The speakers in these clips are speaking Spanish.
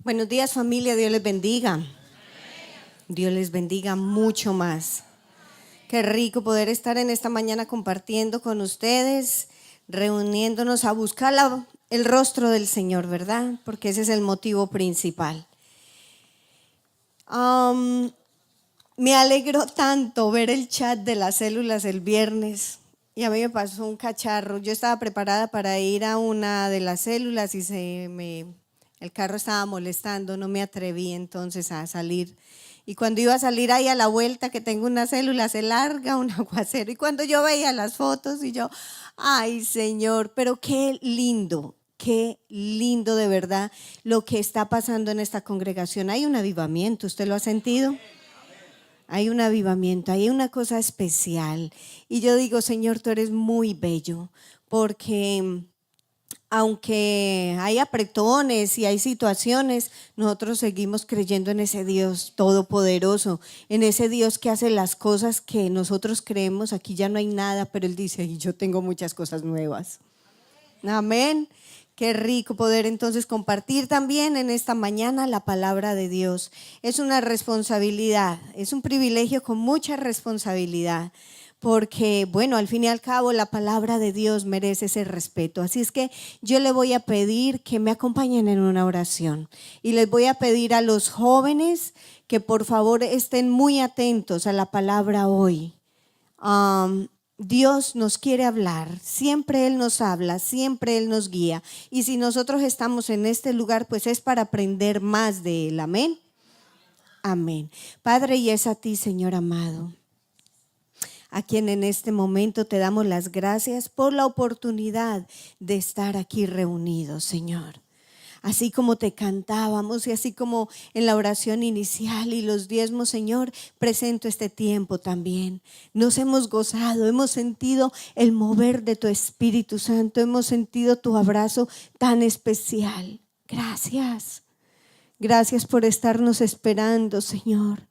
Buenos días, familia, Dios les bendiga. Dios les bendiga mucho más. Qué rico poder estar en esta mañana compartiendo con ustedes, reuniéndonos a buscar el rostro del Señor, ¿verdad? Porque ese es el motivo principal. Me alegró tanto ver el chat de las células el viernes y a mí me pasó un cacharro. Yo estaba preparada para ir a una de las células y el carro estaba molestando, no me atreví entonces a salir. Y cuando iba a salir ahí a la vuelta que tengo una célula, se larga un aguacero. Y cuando yo veía las fotos y yo, ay Señor, pero qué lindo de verdad lo que está pasando en esta congregación. Hay un avivamiento, ¿usted lo ha sentido? Hay un avivamiento, hay una cosa especial. Y yo digo, Señor, tú eres muy bello, porque aunque hay apretones y hay situaciones, nosotros seguimos creyendo en ese Dios todopoderoso, en ese Dios que hace las cosas que nosotros creemos. Aquí ya no hay nada, pero Él dice, y yo tengo muchas cosas nuevas. Amén. Qué rico poder entonces compartir también en esta mañana la palabra de Dios. Es una responsabilidad, es un privilegio con mucha responsabilidad. Porque, bueno, al fin y al cabo la palabra de Dios merece ese respeto. Así es que yo le voy a pedir que me acompañen en una oración. Y les voy a pedir a los jóvenes que por favor estén muy atentos a la palabra hoy. Dios nos quiere hablar, siempre Él nos habla, siempre Él nos guía. Y si nosotros estamos en este lugar, pues es para aprender más de Él. Amén. Amén. Padre, y es a ti, Señor amado, a quien en este momento te damos las gracias por la oportunidad de estar aquí reunidos, Señor. Así como te cantábamos y así como en la oración inicial y los diezmos, Señor, presento este tiempo también. Nos hemos gozado, hemos sentido el mover de tu Espíritu Santo, hemos sentido tu abrazo tan especial. Gracias. Gracias por estarnos esperando, Señor.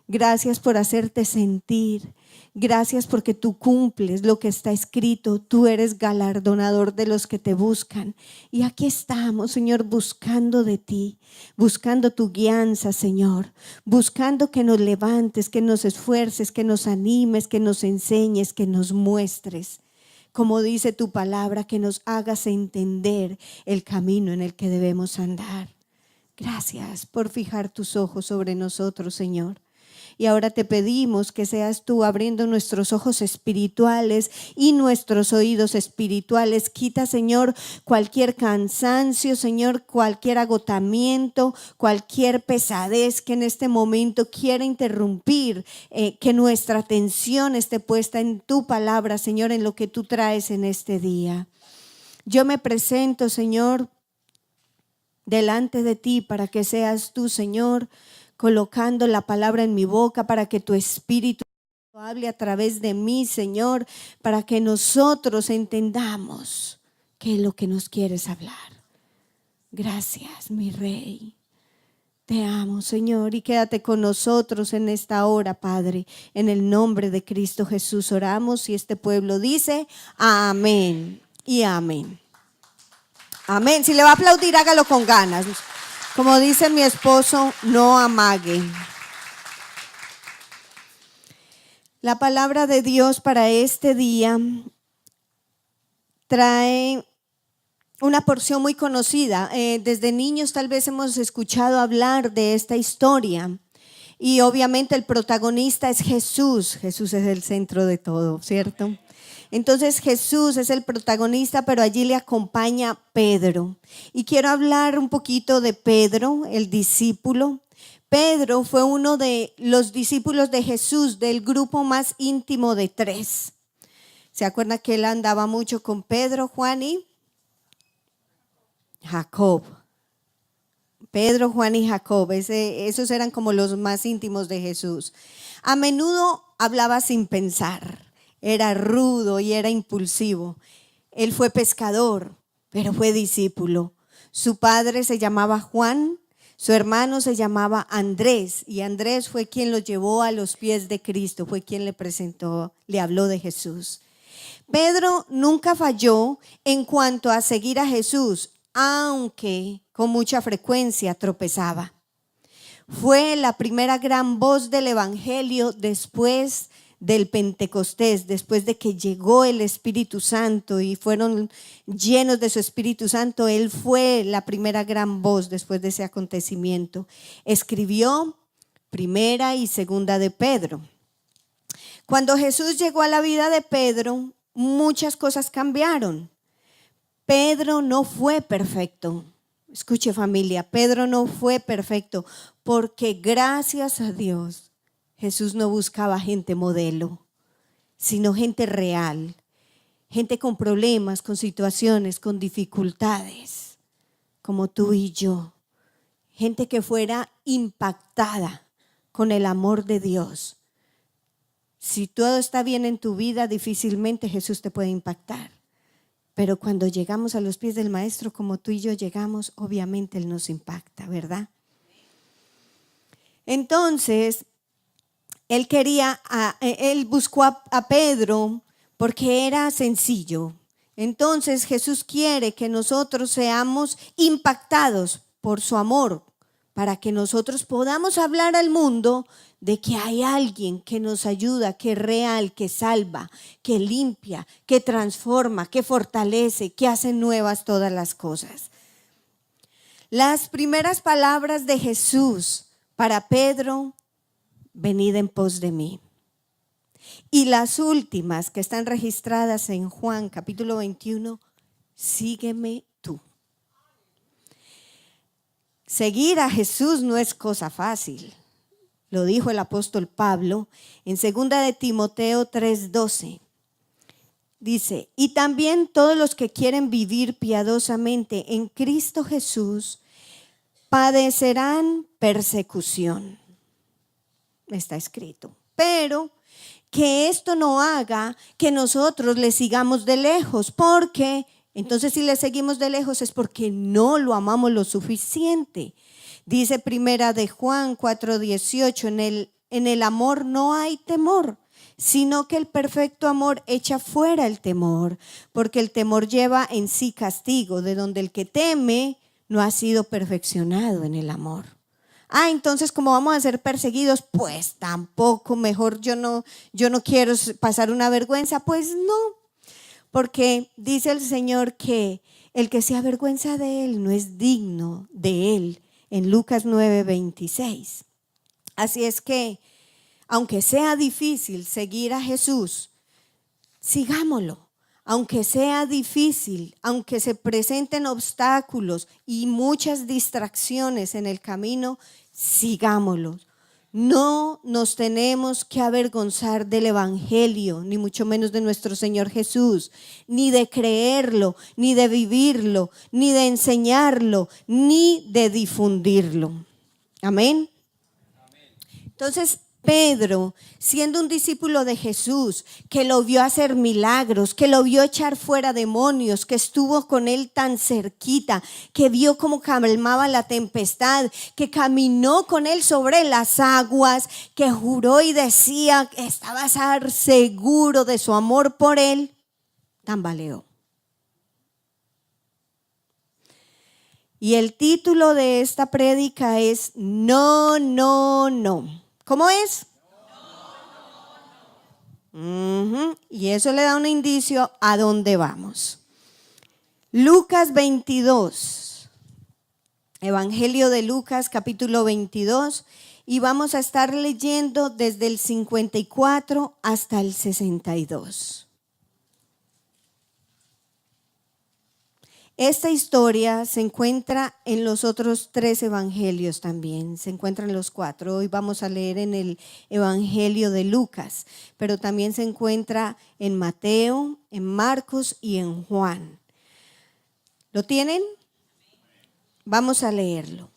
Gracias por hacerte sentir. Gracias porque tú cumples lo que está escrito. Tú eres galardonador de los que te buscan. Y aquí estamos, Señor, buscando de ti, buscando tu guianza, Señor, buscando que nos levantes, que nos esfuerces, que nos animes, que nos enseñes, que nos muestres. Como dice tu palabra, que nos hagas entender el camino en el que debemos andar. Gracias por fijar tus ojos sobre nosotros, Señor. Y ahora te pedimos que seas tú abriendo nuestros ojos espirituales y nuestros oídos espirituales. Quita, Señor, cualquier cansancio, Señor, cualquier agotamiento, cualquier pesadez que en este momento quiera interrumpir, que nuestra atención esté puesta en tu palabra, Señor, en lo que tú traes en este día. Yo me presento, Señor, delante de ti para que seas tú, Señor, colocando la palabra en mi boca, para que tu Espíritu hable a través de mí, Señor, para que nosotros entendamos qué es lo que nos quieres hablar. Gracias, mi Rey. Te amo, Señor, y quédate con nosotros en esta hora, Padre. En el nombre de Cristo Jesús oramos y este pueblo dice amén y amén. Amén. Si le va a aplaudir, hágalo con ganas. Como dice mi esposo, no amague. La palabra de Dios para este día trae una porción muy conocida. Desde niños tal vez hemos escuchado hablar de esta historia. Y obviamente el protagonista es Jesús. Jesús es el centro de todo, ¿cierto? Entonces Jesús es el protagonista, pero allí le acompaña Pedro. Y quiero hablar un poquito de Pedro, el discípulo. Pedro fue uno de los discípulos de Jesús, del grupo más íntimo de 3. ¿Se acuerdan que él andaba mucho con Pedro, Juan y Jacob? Pedro, Juan y Jacob, esos eran como los más íntimos de Jesús. A menudo hablaba sin pensar. Era rudo y era impulsivo. Él fue pescador, pero fue discípulo. Su padre se llamaba Juan, su hermano se llamaba Andrés, y Andrés fue quien lo llevó a los pies de Cristo, fue quien le presentó, le habló de Jesús. Pedro nunca falló en cuanto a seguir a Jesús, aunque con mucha frecuencia tropezaba. Fue la primera gran voz del Evangelio después del Pentecostés, después de que llegó el Espíritu Santo y fueron llenos de su Espíritu Santo. Él fue la primera gran voz después de ese acontecimiento. Escribió Primera y Segunda de Pedro. Cuando Jesús llegó a la vida de Pedro, muchas cosas cambiaron. Pedro no fue perfecto. Escuche, familia, Pedro no fue perfecto, porque gracias a Dios Jesús no buscaba gente modelo, sino gente real, gente con problemas, con situaciones, con dificultades, como tú y yo. Gente que fuera impactada con el amor de Dios. Si todo está bien en tu vida, difícilmente Jesús te puede impactar. Pero cuando llegamos a los pies del Maestro, como tú y yo llegamos, obviamente Él nos impacta, ¿verdad? Entonces, Él buscó a Pedro porque era sencillo. Entonces, Jesús quiere que nosotros seamos impactados por su amor, para que nosotros podamos hablar al mundo de que hay alguien que nos ayuda, que es real, que salva, que limpia, que transforma, que fortalece, que hace nuevas todas las cosas. Las primeras palabras de Jesús para Pedro: venid en pos de mí. Y las últimas, que están registradas en Juan capítulo 21, sígueme tú. Seguir a Jesús no es cosa fácil. Lo dijo el apóstol Pablo en 2 de Timoteo 3:12. Dice: y también todos los que quieren vivir piadosamente en Cristo Jesús padecerán persecución. Está escrito. Pero que esto no haga que nosotros le sigamos de lejos, porque entonces si le seguimos de lejos es porque no lo amamos lo suficiente. Dice Primera de Juan 4:18, en el amor no hay temor, sino que el perfecto amor echa fuera el temor, porque el temor lleva en sí castigo, de donde el que teme no ha sido perfeccionado en el amor. Entonces, ¿cómo vamos a ser perseguidos? Pues tampoco, mejor yo no quiero pasar una vergüenza. Pues no, porque dice el Señor que el que se avergüenza de Él no es digno de Él, en Lucas 9:26. Así es que, aunque sea difícil seguir a Jesús, sigámoslo. Aunque sea difícil, aunque se presenten obstáculos y muchas distracciones en el camino, sigámoslo. No nos tenemos que avergonzar del Evangelio, ni mucho menos de nuestro Señor Jesús, ni de creerlo, ni de vivirlo, ni de enseñarlo, ni de difundirlo. Amén. Entonces, Pedro, siendo un discípulo de Jesús, que lo vio hacer milagros, que lo vio echar fuera demonios, que estuvo con él tan cerquita, que vio cómo calmaba la tempestad, que caminó con él sobre las aguas, que juró y decía que estaba a estar seguro de su amor por él, tambaleó. Y el título de esta prédica es No, no, no. ¿Cómo es? Y eso le da un indicio a dónde vamos. Lucas 22, Evangelio de Lucas capítulo 22, y vamos a estar leyendo desde el 54 hasta el 62. Esta historia se encuentra en los otros 3 evangelios también, se encuentran los 4. Hoy vamos a leer en el Evangelio de Lucas, pero también se encuentra en Mateo, en Marcos y en Juan. ¿Lo tienen? Vamos a leerlo.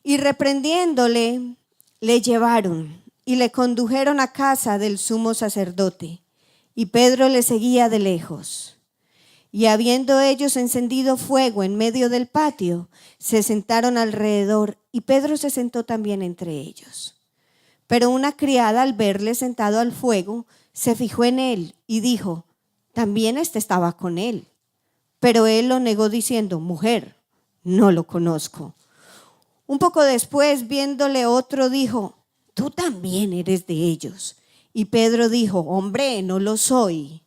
Y reprendiéndole, le llevaron y le condujeron a casa del sumo sacerdote, y Pedro le seguía de lejos. Y habiendo ellos encendido fuego en medio del patio, se sentaron alrededor, y Pedro se sentó también entre ellos. Pero una criada, al verle sentado al fuego, se fijó en él y dijo: también estaba con él. Pero él lo negó diciendo: mujer, no lo conozco. Un poco después, viéndole otro, dijo, tú también eres de ellos. Y Pedro dijo, hombre, no lo soy.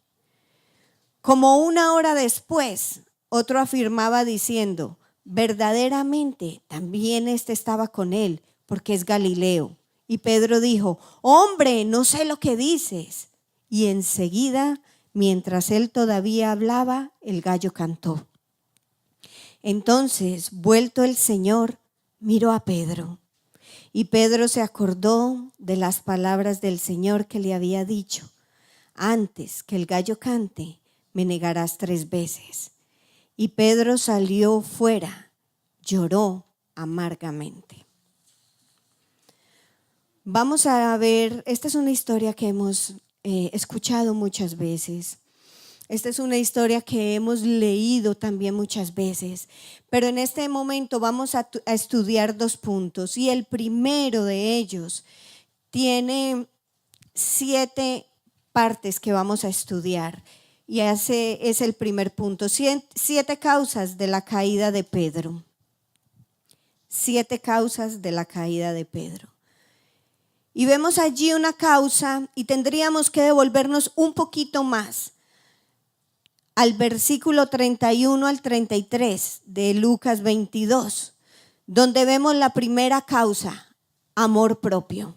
Como una hora después, otro afirmaba diciendo, verdaderamente también este estaba con él, porque es Galileo. Y Pedro dijo, hombre, no sé lo que dices. Y enseguida, mientras él todavía hablaba, el gallo cantó. Entonces, vuelto el Señor, miró a Pedro. Y Pedro se acordó de las palabras del Señor que le había dicho, antes que el gallo cante, me negarás 3 veces. Y Pedro salió fuera, lloró amargamente. Vamos a ver, esta es una historia que hemos escuchado muchas veces. Esta es una historia que hemos leído también muchas veces, pero en este momento vamos a estudiar 2 puntos y el primero de ellos tiene 7 partes que vamos a estudiar y ese es el primer punto, 7 causas de la caída de Pedro. 7 causas de la caída de Pedro. Y vemos allí una causa y tendríamos que devolvernos un poquito más al versículo 31 al 33 de Lucas 22, donde vemos la primera causa, amor propio.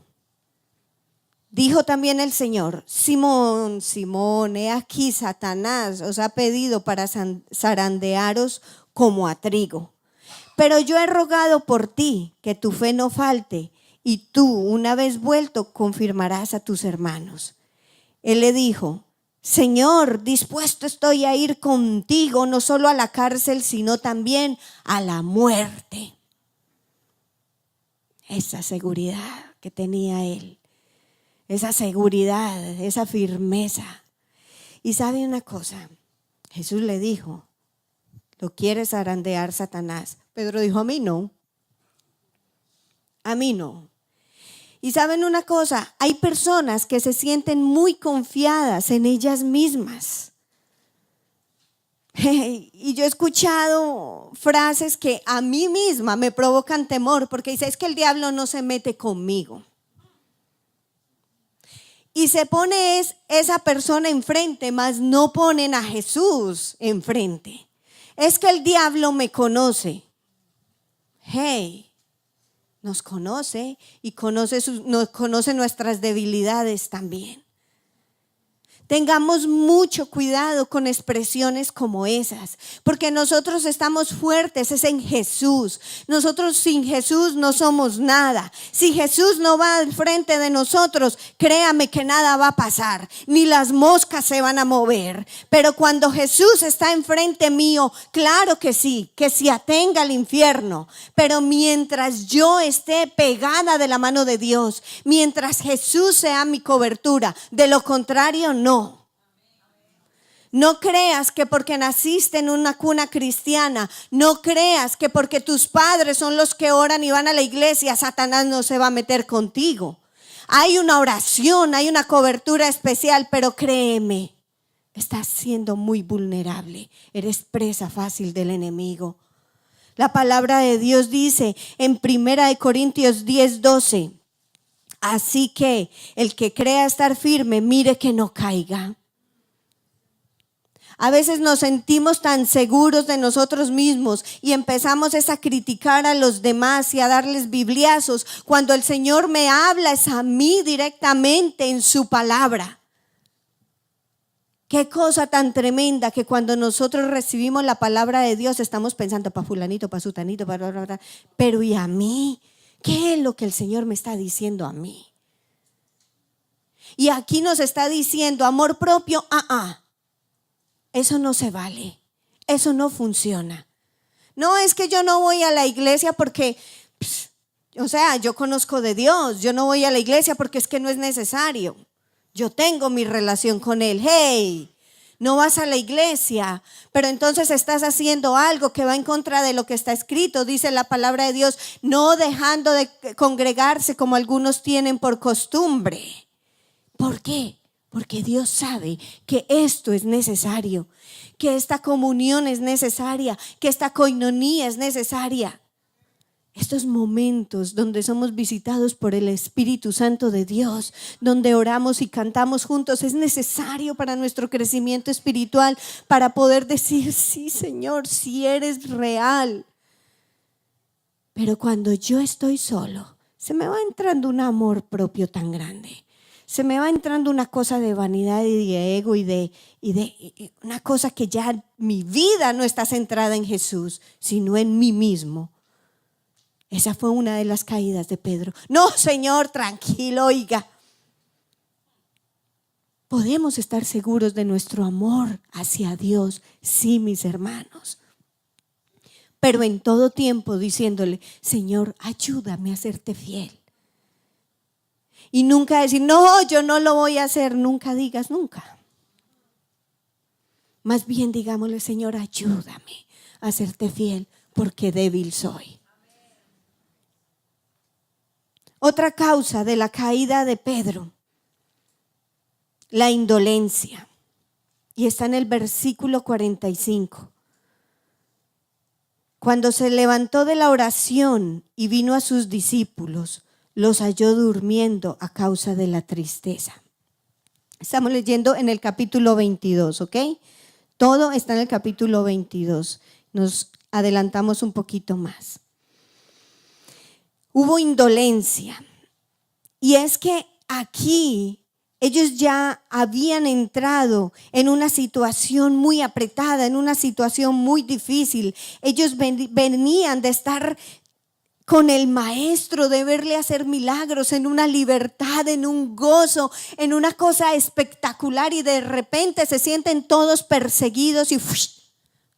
Dijo también el Señor, Simón, Simón, he aquí Satanás os ha pedido para zarandearos como a trigo. Pero yo he rogado por ti que tu fe no falte, y tú, una vez vuelto, confirmarás a tus hermanos. Él le dijo, Señor, dispuesto estoy a ir contigo, no solo a la cárcel, sino también a la muerte. Esa seguridad que tenía él, esa seguridad, esa firmeza. Y sabe una cosa, Jesús le dijo, ¿lo quieres zarandear, Satanás? Pedro dijo, a mí no. A mí no. Y saben una cosa, hay personas que se sienten muy confiadas en ellas mismas. Y yo he escuchado frases que a mí misma me provocan temor porque dice, es que el diablo no se mete conmigo. Y se pone esa persona enfrente, mas no ponen a Jesús enfrente. Es que el diablo me conoce. Nos conoce y nos conoce nuestras debilidades también. Tengamos mucho cuidado con expresiones como esas, porque nosotros estamos fuertes, es en Jesús. Nosotros sin Jesús no somos nada. Si Jesús no va al frente de nosotros, créame que nada va a pasar, ni las moscas se van a mover. Pero cuando Jesús está enfrente mío, claro que sí, que se atenga al infierno. Pero mientras yo esté pegada de la mano de Dios, mientras Jesús sea mi cobertura, de lo contrario no. No creas que porque naciste en una cuna cristiana, no creas que porque tus padres son los que oran y van a la iglesia, Satanás no se va a meter contigo. Hay una oración, hay una cobertura especial, pero créeme, estás siendo muy vulnerable, eres presa fácil del enemigo. La palabra de Dios dice en 1 Corintios 10:12, así que el que crea estar firme, mire que no caiga. A veces nos sentimos tan seguros de nosotros mismos y empezamos a criticar a los demás y a darles bibliazos cuando el Señor me habla es a mí directamente en su palabra. Qué cosa tan tremenda que cuando nosotros recibimos la palabra de Dios estamos pensando para fulanito, para sutanito, para. Pero ¿y a mí? ¿Qué es lo que el Señor me está diciendo a mí? Y aquí nos está diciendo amor propio, eso no se vale, eso no funciona. No es que yo no voy a la iglesia porque, yo conozco de Dios, yo no voy a la iglesia porque es que no es necesario. Yo tengo mi relación con Él. No vas a la iglesia, pero entonces estás haciendo algo que va en contra de lo que está escrito. Dice la palabra de Dios, no dejando de congregarse como algunos tienen por costumbre. ¿Por qué? Porque Dios sabe que esto es necesario, que esta comunión es necesaria, que esta coinonía es necesaria. Estos momentos donde somos visitados por el Espíritu Santo de Dios, donde oramos y cantamos juntos, es necesario para nuestro crecimiento espiritual, para poder decir, sí, Señor, si eres real. Pero cuando yo estoy solo, se me va entrando un amor propio tan grande. Se me va entrando una cosa de vanidad y de ego y de una cosa que ya mi vida no está centrada en Jesús, sino en mí mismo. Esa fue una de las caídas de Pedro. No, Señor, tranquilo, oiga. Podemos estar seguros de nuestro amor hacia Dios, sí, mis hermanos. Pero en todo tiempo diciéndole, Señor, ayúdame a serte fiel. Y nunca decir, no, yo no lo voy a hacer. Nunca digas nunca. Más bien digámosle, Señor, ayúdame a serte fiel porque débil soy. Otra causa de la caída de Pedro, la indolencia. Y está en el versículo 45. Cuando se levantó de la oración y vino a sus discípulos, los halló durmiendo a causa de la tristeza. Estamos leyendo en el capítulo 22, ¿ok? Todo está en el capítulo 22. Nos adelantamos un poquito más. Hubo indolencia. Y es que aquí ellos ya habían entrado en una situación muy apretada, en una situación muy difícil. Ellos venían de estar con el maestro, de verle hacer milagros en una libertad, en un gozo, en una cosa espectacular, y de repente se sienten todos perseguidos y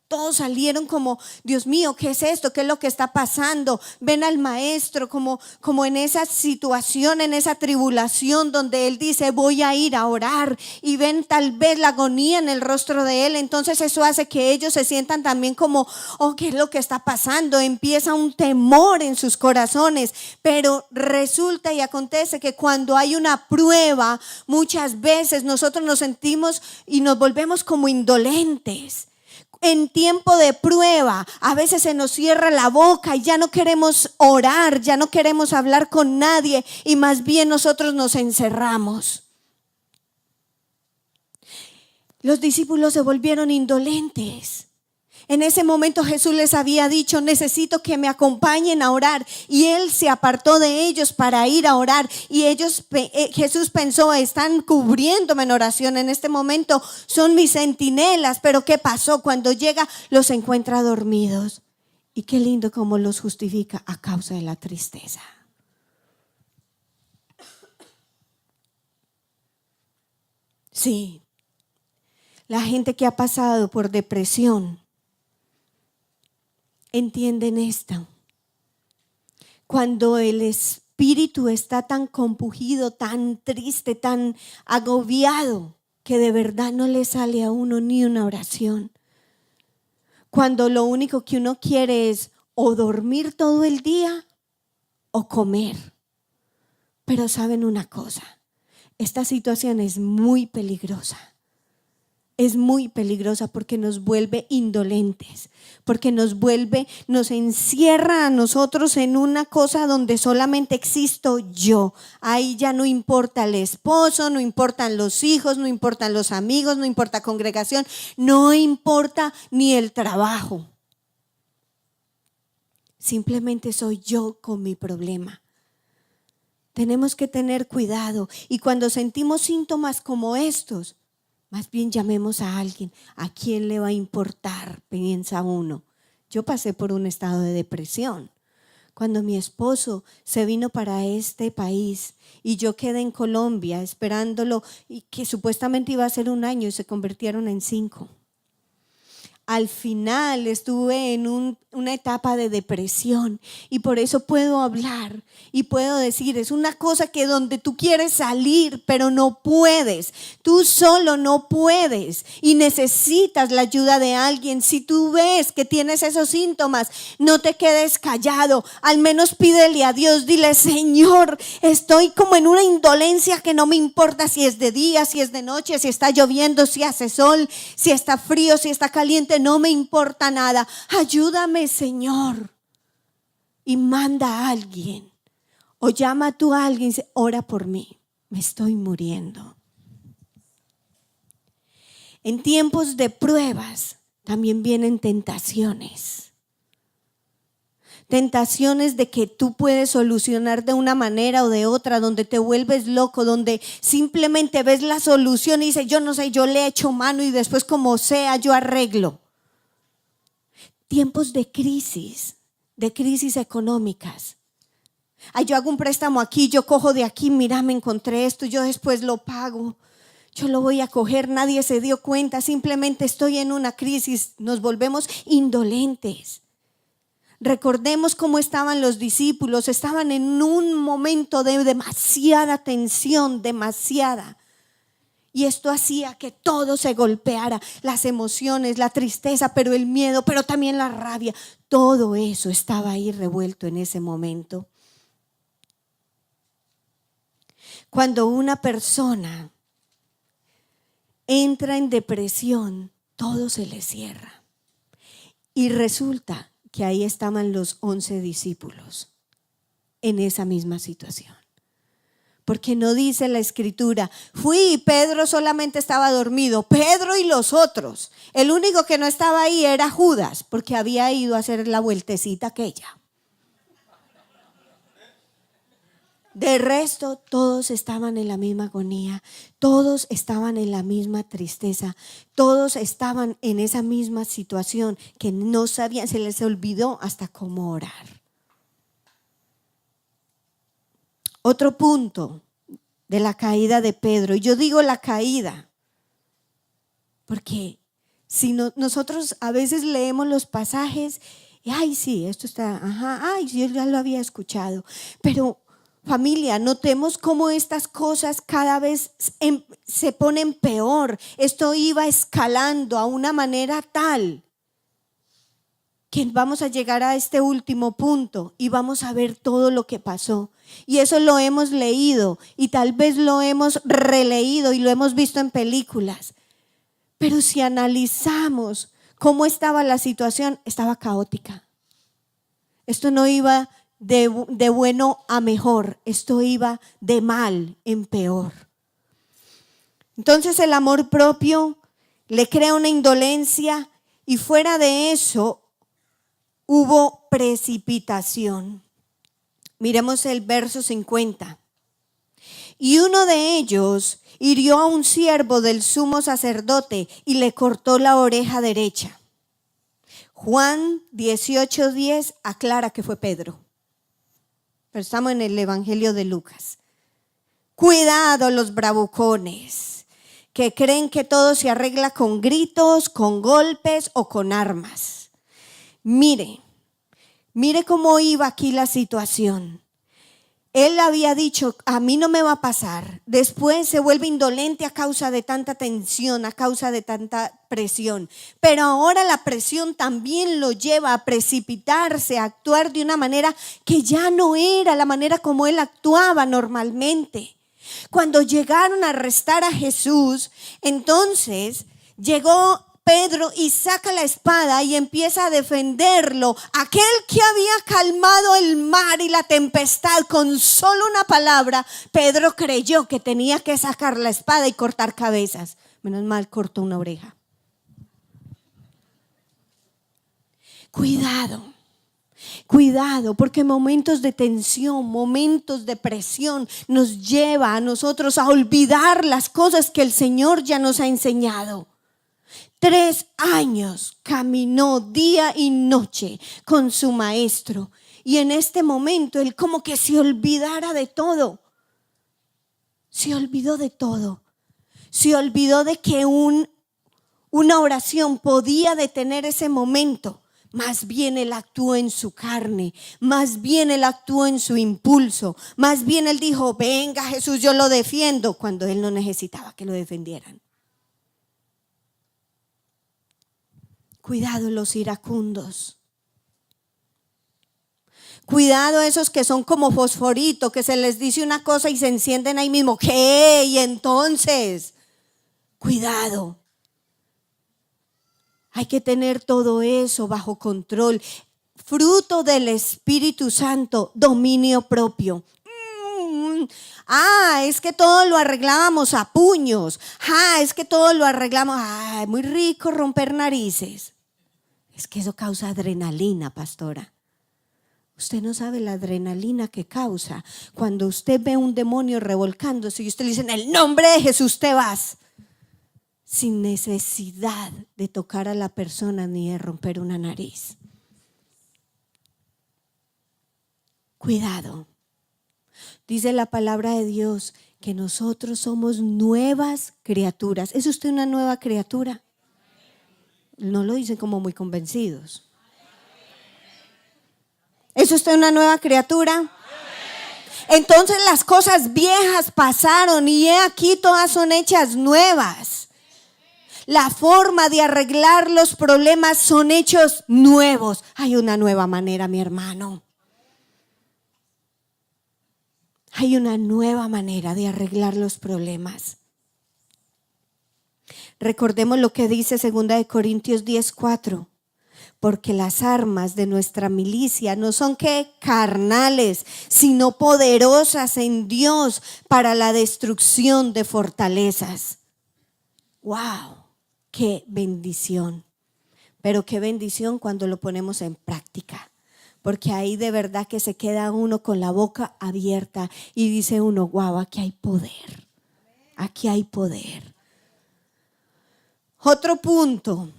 todos salieron como, Dios mío, ¿qué es esto? ¿Qué es lo que está pasando? Ven al maestro como en esa situación, en esa tribulación donde él dice, voy a ir a orar, y ven tal vez la agonía en el rostro de él. Entonces eso hace que ellos se sientan también como, oh, ¿qué es lo que está pasando? Empieza un temor en sus corazones. Pero resulta y acontece que cuando hay una prueba, muchas veces nosotros nos sentimos y nos volvemos como indolentes. En tiempo de prueba, a veces se nos cierra la boca y ya no queremos orar, ya no queremos hablar con nadie, y más bien nosotros nos encerramos. Los discípulos se volvieron indolentes. En ese momento Jesús les había dicho, necesito que me acompañen a orar, y él se apartó de ellos para ir a orar, y Jesús pensó, están cubriéndome en oración en este momento, son mis centinelas. Pero ¿qué pasó? Cuando llega los encuentra dormidos, y qué lindo cómo los justifica: a causa de la tristeza. Sí, la gente que ha pasado por depresión entienden esto. Cuando el espíritu está tan compungido, tan triste, tan agobiado, que de verdad no le sale a uno ni una oración. Cuando lo único que uno quiere es o dormir todo el día o comer. Pero saben una cosa, esta situación es muy peligrosa. Es muy peligrosa porque nos vuelve indolentes, porque nos encierra a nosotros en una cosa donde solamente existo yo. Ahí ya no importa el esposo, no importan los hijos, no importan los amigos, no importa congregación, no importa ni el trabajo. Simplemente soy yo con mi problema. Tenemos que tener cuidado, y cuando sentimos síntomas como estos, más bien llamemos a alguien. ¿A quién le va a importar? Piensa uno. Yo pasé por un estado de depresión cuando mi esposo se vino para este país y yo quedé en Colombia esperándolo, y que supuestamente iba a ser 1 año y se convirtieron en 5. al final estuve en una etapa de depresión y por eso puedo hablar y puedo decir, es una cosa que donde tú quieres salir, pero no puedes, tú solo no puedes y necesitas la ayuda de alguien. Si tú ves que tienes esos síntomas, no te quedes callado, al menos pídele a Dios, dile: Señor, estoy como en una indolencia que no me importa si es de día, si es de noche, si está lloviendo, si hace sol, si está frío, si está caliente, no me importa nada. Ayúdame, Señor. Y manda a alguien. O llama tú a alguien y dice: ora por mí, me estoy muriendo. En tiempos de pruebas también vienen tentaciones. Tentaciones de que tú puedes solucionar de una manera o de otra, donde te vuelves loco, donde simplemente ves la solución y dices: yo no sé, yo le echo mano y después como sea yo arreglo. Tiempos de crisis económicas. Ay, yo hago un préstamo aquí, yo cojo de aquí, mira, me encontré esto, yo después lo pago, yo lo voy a coger, nadie se dio cuenta, simplemente estoy en una crisis. Nos volvemos indolentes. Recordemos cómo estaban los discípulos, estaban en un momento de demasiada tensión, demasiada. Y esto hacía que todo se golpeara, las emociones, la tristeza, pero el miedo, pero también la rabia. Todo eso estaba ahí revuelto en ese momento. Cuando una persona entra en depresión, todo se le cierra. Y resulta que ahí estaban los 11 discípulos en esa misma situación. Porque no dice la escritura: fui y Pedro solamente estaba dormido, Pedro y los otros. El único que no estaba ahí era Judas, porque había ido a hacer la vueltecita aquella. De resto, todos estaban en la misma agonía, todos estaban en la misma tristeza, todos estaban en esa misma situación que no sabían, se les olvidó hasta cómo orar. Otro punto de la caída de Pedro, y yo digo la caída, porque si no, nosotros a veces leemos los pasajes y ay, sí, esto está, ay, yo ya lo había escuchado, pero familia, notemos cómo estas cosas cada vez se ponen peor. Esto iba escalando a una manera tal que vamos a llegar a este último punto y vamos a ver todo lo que pasó. Y eso lo hemos leído y tal vez lo hemos releído y lo hemos visto en películas. Pero si analizamos cómo estaba la situación, estaba caótica. Esto no iba de bueno a mejor, esto iba de mal en peor. Entonces el amor propio le crea una indolencia y fuera de eso hubo precipitación. Miremos el verso 50. Y uno de ellos hirió a un siervo del sumo sacerdote y le cortó la oreja derecha. Juan 18:10 aclara que fue Pedro. Pero estamos en el Evangelio de Lucas. Cuidado los bravucones que creen que todo se arregla con gritos, con golpes o con armas. Mire cómo iba aquí la situación. Él había dicho: a mí no me va a pasar. Después se vuelve indolente a causa de tanta tensión, a causa de tanta presión. Pero ahora la presión también lo lleva a precipitarse, a actuar de una manera que ya no era la manera como él actuaba normalmente. Cuando llegaron a arrestar a Jesús, entonces llegó Pedro y saca la espada y empieza a defenderlo. Aquel que había calmado el mar y la tempestad con solo una palabra, Pedro creyó que tenía que sacar la espada y cortar cabezas. Menos mal cortó una oreja. Cuidado, porque momentos de tensión, momentos de presión nos lleva a nosotros a olvidar las cosas que el Señor ya nos ha enseñado. 3 años caminó día y noche con su maestro y en este momento él como que se olvidara de todo. Se olvidó de todo. Se olvidó de que un Una oración podía detener ese momento. Más bien él actuó en su carne, más bien él actuó en su impulso, más bien él dijo, venga Jesús, yo lo defiendo, cuando él no necesitaba que lo defendieran. Cuidado los iracundos. Cuidado esos que son como fosforito, que se les dice una cosa y se encienden ahí mismo. ¿Qué? Y entonces, cuidado. Hay que tener todo eso bajo control. Fruto del Espíritu Santo, dominio propio. Es que todo lo arreglábamos a puños. Es que todo lo arreglamos. Muy rico romper narices. Es que eso causa adrenalina, pastora. Usted no sabe la adrenalina que causa cuando usted ve un demonio revolcándose y usted le dice, en el nombre de Jesús te vas. Sin necesidad de tocar a la persona ni de romper una nariz. Cuidado. Dice la palabra de Dios que nosotros somos nuevas criaturas. ¿Es usted una nueva criatura? No lo dicen como muy convencidos. ¿Es usted una nueva criatura? Entonces las cosas viejas pasaron y he aquí todas son hechas nuevas. La forma de arreglar los problemas son hechos nuevos. Hay una nueva manera, mi hermano. Hay una nueva manera de arreglar los problemas. Recordemos lo que dice 2 Corintios 10:4. Porque las armas de nuestra milicia no son carnales, sino poderosas en Dios para la destrucción de fortalezas. ¡Wow! ¡Qué bendición! Pero qué bendición cuando lo ponemos en práctica. Porque ahí de verdad que se queda uno con la boca abierta y dice uno, wow, aquí hay poder. Aquí hay poder. Otro punto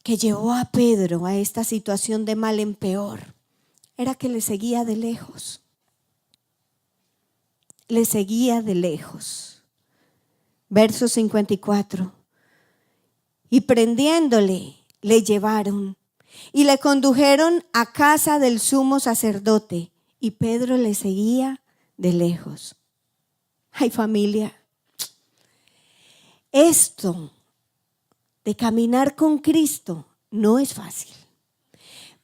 que llevó a Pedro a esta situación de mal en peor era que le seguía de lejos. Le seguía de lejos. Verso 54. Y prendiéndole, le llevaron y le condujeron a casa del sumo sacerdote, y Pedro le seguía de lejos. Ay, familia, esto de caminar con Cristo no es fácil.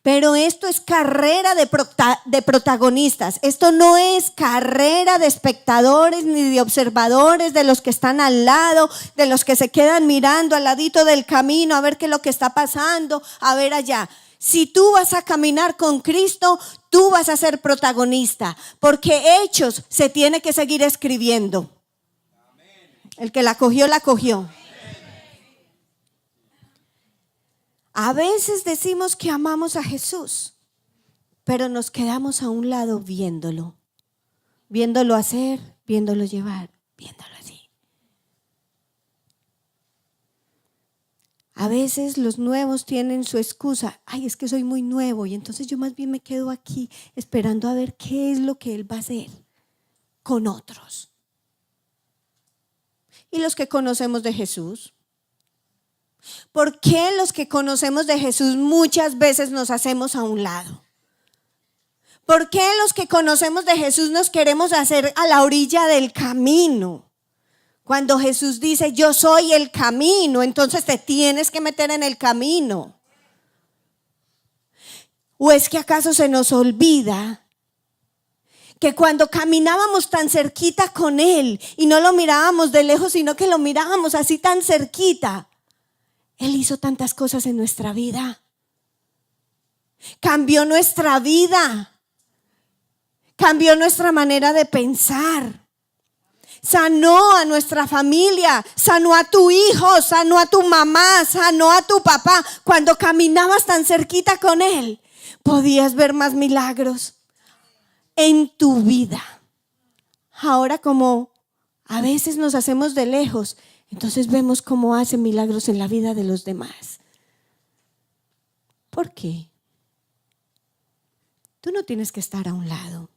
Pero esto es carrera de protagonistas. Esto no es carrera de espectadores ni de observadores, de los que están al lado, de los que se quedan mirando al ladito del camino a ver qué es lo que está pasando, a ver allá. Si tú vas a caminar con Cristo, tú vas a ser protagonista, porque Hechos se tiene que seguir escribiendo. El que la cogió, la cogió. A veces decimos que amamos a Jesús, pero nos quedamos a un lado viéndolo hacer, viéndolo llevar, viéndolo así. A veces los nuevos tienen su excusa, es que soy muy nuevo y entonces yo más bien me quedo aquí esperando a ver qué es lo que Él va a hacer con otros. ¿Y los que conocemos de Jesús? ¿Por qué los que conocemos de Jesús muchas veces nos hacemos a un lado? ¿Por qué los que conocemos de Jesús nos queremos hacer a la orilla del camino? Cuando Jesús dice, yo soy el camino, entonces te tienes que meter en el camino. ¿O es que acaso se nos olvida que cuando caminábamos tan cerquita con Él y no lo mirábamos de lejos, sino que lo mirábamos así tan cerquita, Él hizo tantas cosas en nuestra vida? Cambió nuestra vida. Cambió nuestra manera de pensar. Sanó a nuestra familia. Sanó a tu hijo. Sanó a tu mamá. Sanó a tu papá. Cuando caminabas tan cerquita con Él, podías ver más milagros en tu vida. Ahora, como a veces nos hacemos de lejos, entonces vemos cómo hace milagros en la vida de los demás. ¿Por qué? Tú no tienes que estar a un lado.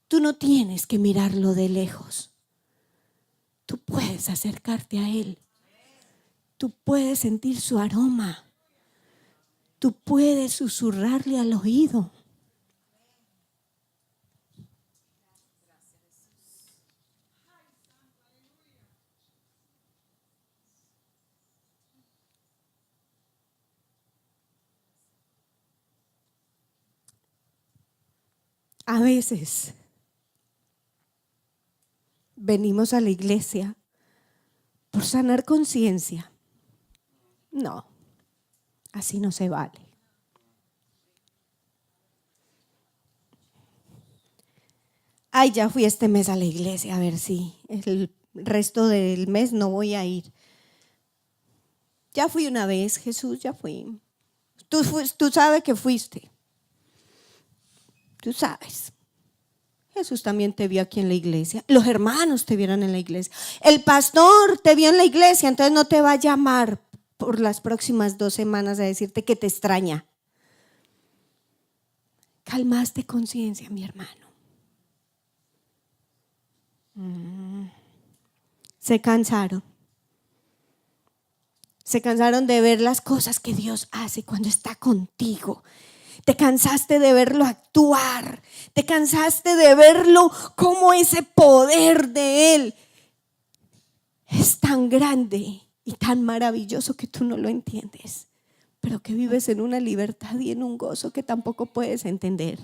Tú no tienes que mirarlo de lejos. Tú puedes acercarte a Él Tú puedes sentir su aroma. Tú puedes susurrarle al oído. A veces venimos a la iglesia por sanar conciencia. No, así no se vale. Ay, ya fui este mes a la iglesia, a ver si el resto del mes no voy a ir. Ya fui una vez, Jesús, ya fui. Tú sabes que fuiste. Tú sabes. Jesús también te vio aquí en la iglesia. Los hermanos te vieron en la iglesia. El pastor te vio en la iglesia, entonces no te va a llamar por las próximas 2 semanas a decirte que te extraña. Calmaste conciencia, mi hermano. Se cansaron. Se cansaron de ver las cosas que Dios hace cuando está contigo. Te cansaste de verlo actuar. Te cansaste de verlo como ese poder de Él es tan grande y tan maravilloso que tú no lo entiendes, pero que vives en una libertad y en un gozo que tampoco puedes entender.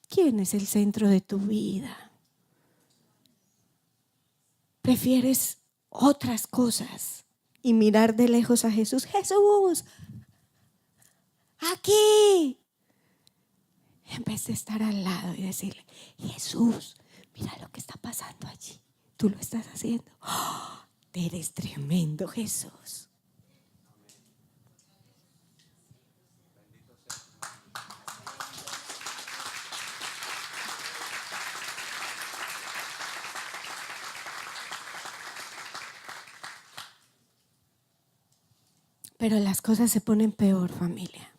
¿Quién es el centro de tu vida? ¿Prefieres otras cosas y mirar de lejos a Jesús? Jesús, aquí. En vez de estar al lado y decirle, Jesús, mira lo que está pasando allí. Tú lo estás haciendo. ¡Oh! Eres tremendo, Jesús. Pero las cosas se ponen peor, familia.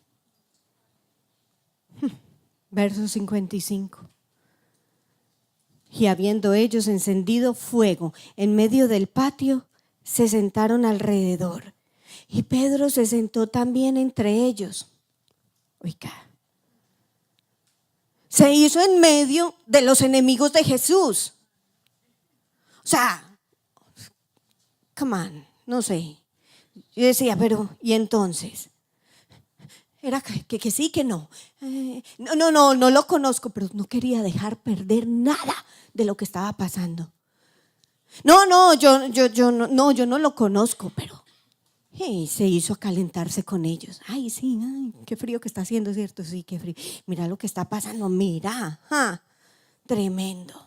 Verso 55. Y habiendo ellos encendido fuego en medio del patio, se sentaron alrededor. Y Pedro se sentó también entre ellos. Oiga, se hizo en medio de los enemigos de Jesús. O sea, come on, no sé. Yo decía, pero ¿y entonces? Era que sí, que no. No lo conozco, pero no quería dejar perder nada de lo que estaba pasando. Yo no lo conozco, pero se hizo calentarse con ellos. Ay, sí, ay, qué frío que está haciendo, ¿cierto? Sí, qué frío. Mira lo que está pasando, mira, tremendo.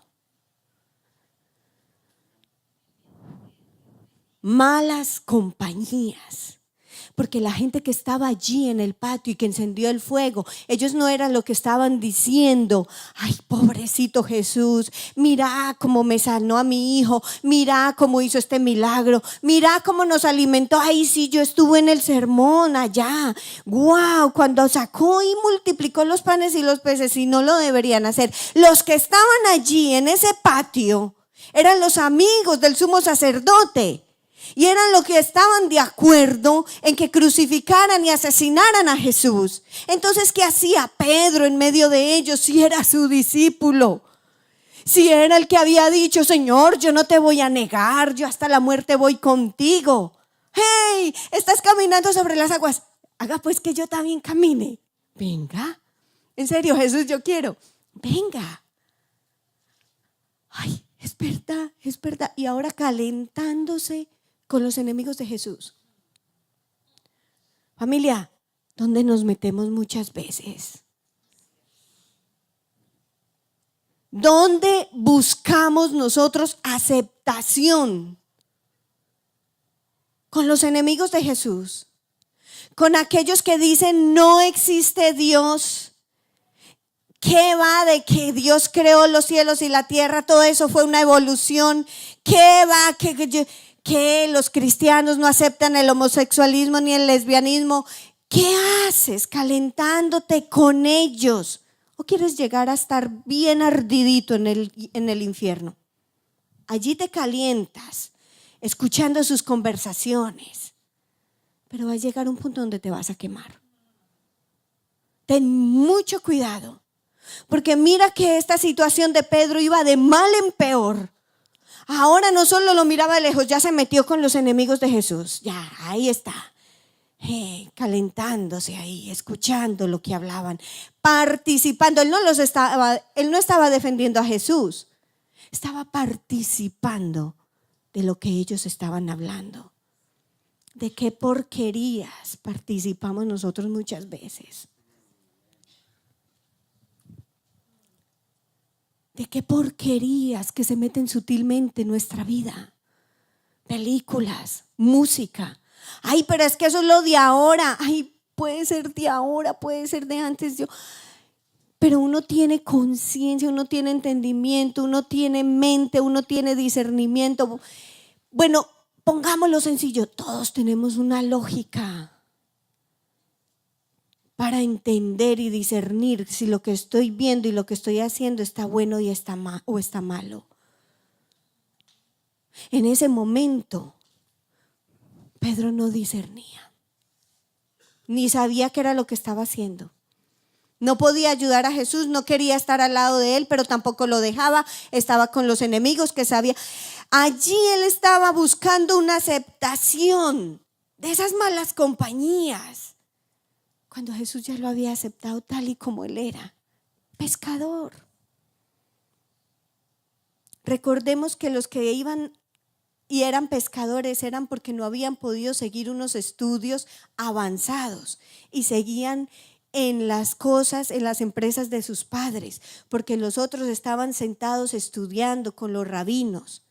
Malas compañías. Porque la gente que estaba allí en el patio y que encendió el fuego, ellos no eran lo que estaban diciendo. Ay, pobrecito Jesús, mira cómo me sanó a mi hijo, mira cómo hizo este milagro, mira cómo nos alimentó. Ay, sí, yo estuve en el sermón allá. Wow, cuando sacó y multiplicó los panes y los peces, y no lo deberían hacer. Los que estaban allí en ese patio eran los amigos del sumo sacerdote. Y eran los que estaban de acuerdo en que crucificaran y asesinaran a Jesús. Entonces, ¿qué hacía Pedro en medio de ellos si era su discípulo? Si era el que había dicho, Señor, yo no te voy a negar, yo hasta la muerte voy contigo. Hey, estás caminando sobre las aguas. Haga pues que yo también camine. Venga, en serio, Jesús, yo quiero. Venga. Ay, es verdad, es verdad. Y ahora calentándose con los enemigos de Jesús. Familia, ¿dónde nos metemos muchas veces? ¿Dónde buscamos nosotros aceptación? Con los enemigos de Jesús, con aquellos que dicen no existe Dios. ¿Qué va de que Dios creó los cielos y la tierra? Todo eso fue una evolución. ¿Qué va que los cristianos no aceptan el homosexualismo ni el lesbianismo? ¿Qué haces calentándote con ellos? ¿O quieres llegar a estar bien ardidito en el infierno? Allí te calientas escuchando sus conversaciones. Pero va a llegar un punto donde te vas a quemar. Ten mucho cuidado, porque mira que esta situación de Pedro iba de mal en peor. Ahora no solo lo miraba de lejos, ya se metió con los enemigos de Jesús. Ya, ahí está, calentándose ahí, escuchando lo que hablaban, participando. Él no estaba defendiendo a Jesús, estaba participando de lo que ellos estaban hablando. ¿De qué porquerías participamos nosotros muchas veces? ¿De qué porquerías que se meten sutilmente en nuestra vida? Películas, música. Ay, pero es que eso es lo de ahora. Ay, puede ser de ahora, puede ser de antes. Pero uno tiene conciencia, uno tiene entendimiento, uno tiene mente, uno tiene discernimiento. Bueno, pongámoslo sencillo, todos tenemos una lógica para entender y discernir si lo que estoy viendo y lo que estoy haciendo está bueno y está o está malo. En ese momento, Pedro no discernía, ni sabía qué era lo que estaba haciendo. No podía ayudar a Jesús, no quería estar al lado de él, pero tampoco lo dejaba. Estaba con los enemigos que sabía. Allí él estaba buscando una aceptación de esas malas compañías, cuando Jesús ya lo había aceptado tal y como él era, pescador. Recordemos que los que iban y eran pescadores eran porque no habían podido seguir unos estudios avanzados y seguían en las cosas, en las empresas de sus padres, porque los otros estaban sentados estudiando con los rabinos.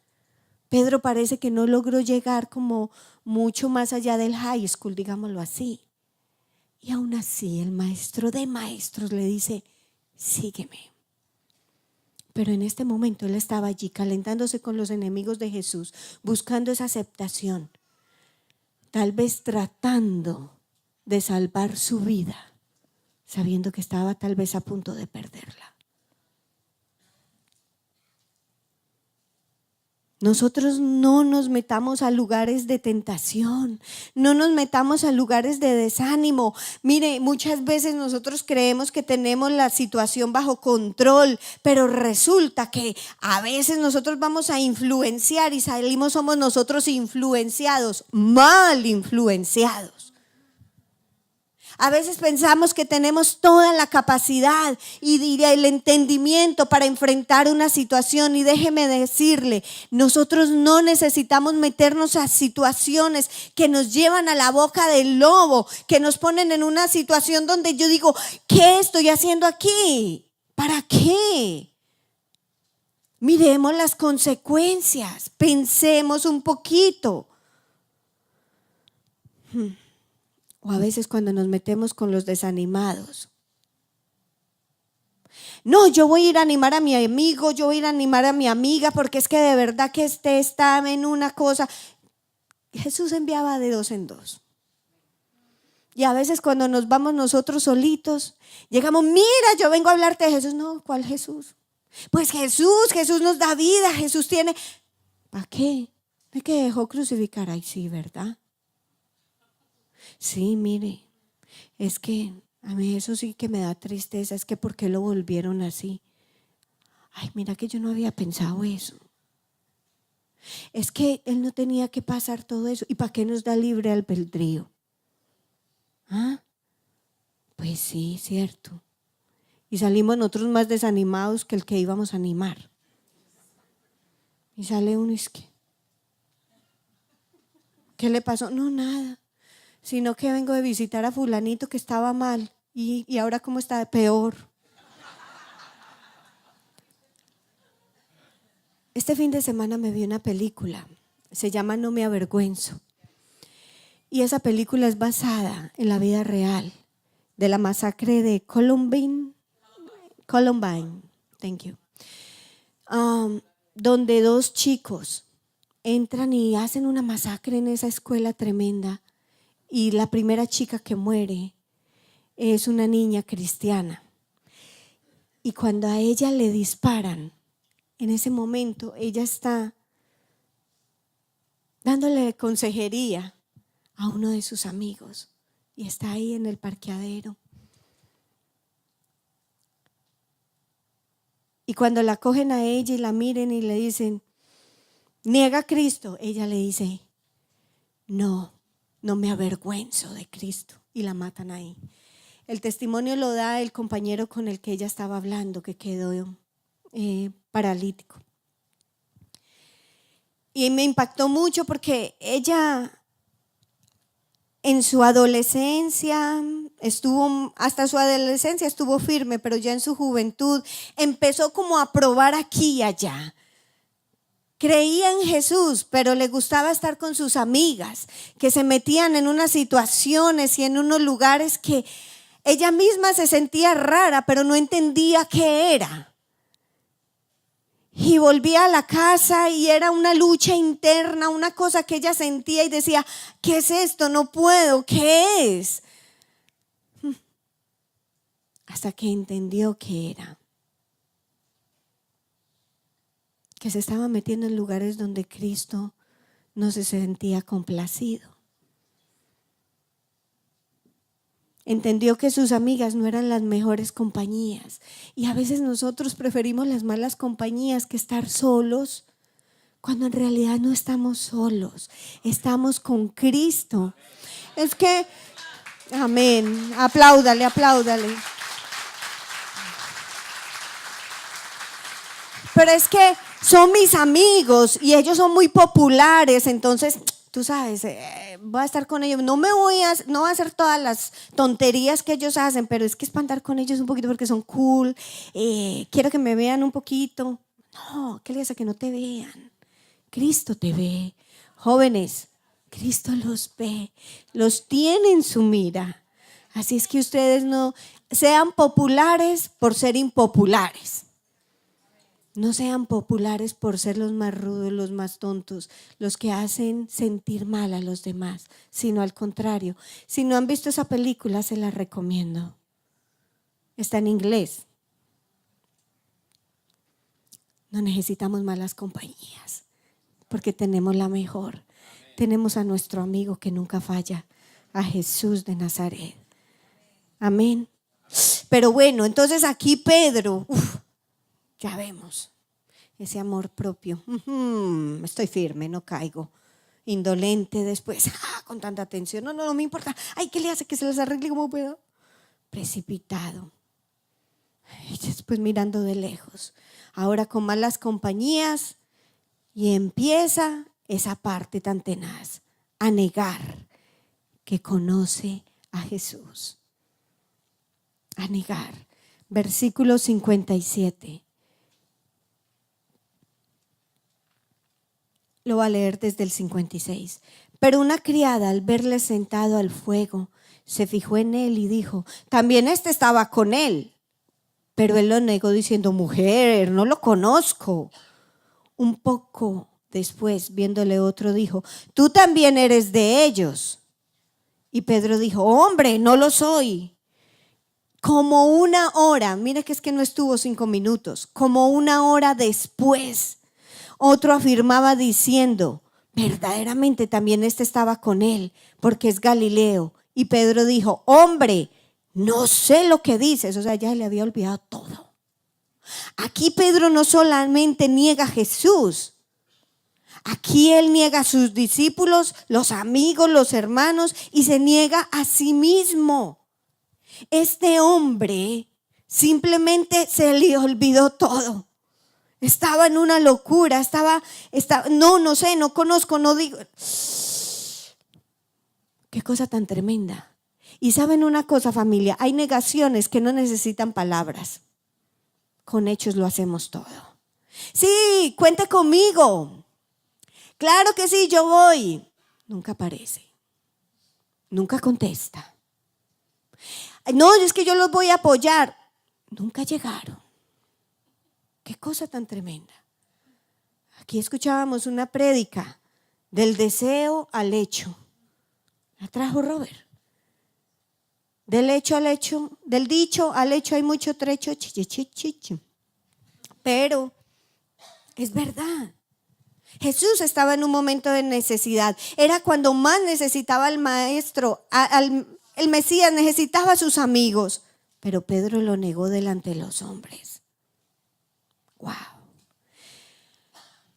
Pedro parece que no logró llegar como mucho más allá del high school, digámoslo así. Y aún así el maestro de maestros le dice, sígueme. Pero en este momento él estaba allí calentándose con los enemigos de Jesús, buscando esa aceptación, tal vez tratando de salvar su vida, sabiendo que estaba tal vez a punto de perderla. Nosotros no nos metamos a lugares de tentación, no nos metamos a lugares de desánimo. Mire, muchas veces nosotros creemos que tenemos la situación bajo control, pero resulta que a veces nosotros vamos a influenciar y somos nosotros influenciados, mal influenciados. A veces pensamos que tenemos toda la capacidad y el entendimiento para enfrentar una situación, y déjeme decirle, nosotros no necesitamos meternos a situaciones que nos llevan a la boca del lobo, que nos ponen en una situación donde yo digo, ¿qué estoy haciendo aquí? ¿Para qué? Miremos las consecuencias, pensemos un poquito. O a veces cuando nos metemos con los desanimados. No, yo voy a ir a animar a mi amigo, yo voy a ir a animar a mi amiga, porque es que de verdad que está en una cosa. Jesús enviaba de 2 en 2. Y a veces cuando nos vamos nosotros solitos, llegamos, mira, yo vengo a hablarte de Jesús. No, ¿cuál Jesús? Pues Jesús nos da vida, Jesús tiene. ¿Para qué? ¿De qué dejó crucificar? Ay, sí, ¿verdad? Sí, mire, es que a mí eso sí que me da tristeza, es que ¿por qué lo volvieron así? Ay, mira que yo no había pensado eso. Es que él no tenía que pasar todo eso. ¿Y para qué nos da libre albedrío? ¿Ah? Pues sí, cierto. Y salimos nosotros más desanimados que el que íbamos a animar. Y sale uno y es que, ¿qué le pasó? No, nada. Sino que vengo de visitar a fulanito que estaba mal y ahora cómo está, peor. Este fin de semana me vi una película, se llama No me avergüenzo. Y esa película es basada en la vida real de la masacre de Columbine, thank you. Donde 2 chicos entran y hacen una masacre en esa escuela tremenda. Y la primera chica que muere es una niña cristiana. Y cuando a ella le disparan, en ese momento ella está dándole consejería a uno de sus amigos y está ahí en el parqueadero. Y cuando la cogen a ella y la miren y le dicen, niega a Cristo, ella le dice, no me avergüenzo de Cristo, y la matan ahí. El testimonio lo da el compañero con el que ella estaba hablando, que quedó paralítico. Y me impactó mucho porque ella en su adolescencia hasta su adolescencia estuvo firme, pero ya en su juventud empezó como a probar aquí y allá. Creía en Jesús, pero le gustaba estar con sus amigas, que se metían en unas situaciones y en unos lugares que ella misma se sentía rara, pero no entendía qué era. Y volvía a la casa y era una lucha interna, una cosa que ella sentía y decía, ¿qué es esto? No puedo, ¿qué es? Hasta que entendió qué era. Que se estaba metiendo en lugares donde Cristo no se sentía complacido. Entendió que sus amigas no eran las mejores compañías. Y a veces nosotros preferimos las malas compañías que estar solos, cuando en realidad no estamos solos, estamos con Cristo. Es que, amén, apláudale. Pero es que son mis amigos y ellos son muy populares, entonces tú sabes, voy a estar con ellos, no voy a hacer todas las tonterías que ellos hacen, pero es que es para andar con ellos un poquito porque son cool, quiero que me vean un poquito. No, ¿qué le hace que no te vean? Cristo te ve. Jóvenes, Cristo los ve, los tiene en su mira. Así es que ustedes no sean populares por ser impopulares. No sean populares por ser los más rudos, los más tontos, los que hacen sentir mal a los demás, sino al contrario. Si no han visto esa película, se la recomiendo. Está en inglés. No necesitamos malas compañías, porque tenemos la mejor. Tenemos a nuestro amigo que nunca falla, a Jesús de Nazaret. Amén. Pero bueno, entonces aquí Pedro, ya vemos ese amor propio. Estoy firme, no caigo. Indolente después, con tanta atención. No me importa. Ay, ¿qué le hace que se les arregle como puedo? Precipitado. Y después mirando de lejos. Ahora con malas compañías y empieza esa parte tan tenaz, a negar que conoce a Jesús. A negar. Versículo 57. Lo voy a leer desde el 56. Pero una criada, al verle sentado al fuego, se fijó en él y dijo, también este estaba con él. Pero él lo negó diciendo, mujer, no lo conozco. Un poco después, viéndole otro, dijo, tú también eres de ellos. Y Pedro dijo, hombre, no lo soy. Como una hora, mire que es que no estuvo 5 minutos, como una hora después, otro afirmaba diciendo, verdaderamente también este estaba con él, porque es Galileo. Y Pedro dijo, hombre, no sé lo que dices. O sea, ya le había olvidado todo. Aquí Pedro no solamente niega a Jesús, aquí él niega a sus discípulos, los amigos, los hermanos, y se niega a sí mismo. Este hombre simplemente se le olvidó todo. Estaba en una locura, no sé, no conozco, no digo. Qué cosa tan tremenda. Y saben una cosa, familia, hay negaciones que no necesitan palabras. Con hechos lo hacemos todo. Sí, cuente conmigo. Claro que sí, yo voy. Nunca aparece. Nunca contesta. No, es que yo los voy a apoyar. Nunca llegaron. Qué cosa tan tremenda. Aquí escuchábamos una prédica del deseo al hecho. La trajo Robert. Del hecho al hecho, del dicho al hecho hay mucho trecho. Pero es verdad. Jesús estaba en un momento de necesidad. Era cuando más necesitaba al maestro, el Mesías necesitaba a sus amigos. Pero Pedro lo negó delante de los hombres. ¡Wow!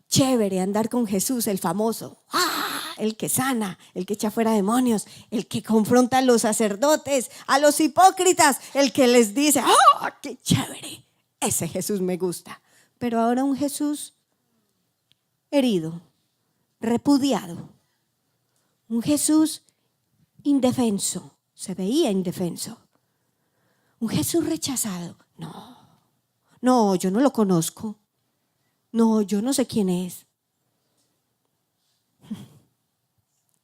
Chévere andar con Jesús, el famoso. El que sana, el que echa fuera demonios, el que confronta a los sacerdotes, a los hipócritas, el que les dice, qué chévere! Ese Jesús me gusta. Pero ahora un Jesús herido, repudiado. Un Jesús indefenso, se veía indefenso. Un Jesús rechazado. No, yo no lo conozco. No, yo no sé quién es.